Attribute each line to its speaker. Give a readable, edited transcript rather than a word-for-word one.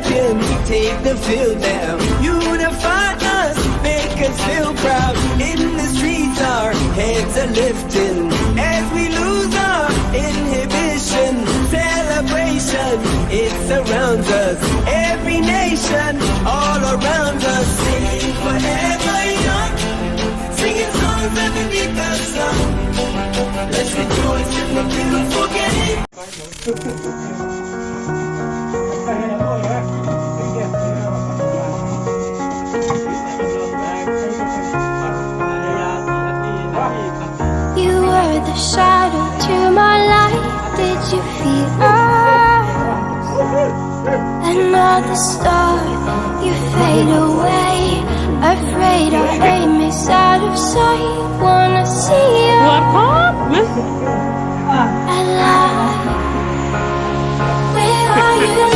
Speaker 1: champion, take the field now. Unify us, make us feel proud. In the streets our heads are lifting as we lose our inhibition. Celebration, it surrounds us. Every nation, all around us. Sing forever young, singing songs underneath the sun. Let's rejoice in the beautiful game.
Speaker 2: You were the shadow to my light. Did you feel us? Another star, you fade away. Afraid our aim is out of sight. Wanna see you alive. Where are you?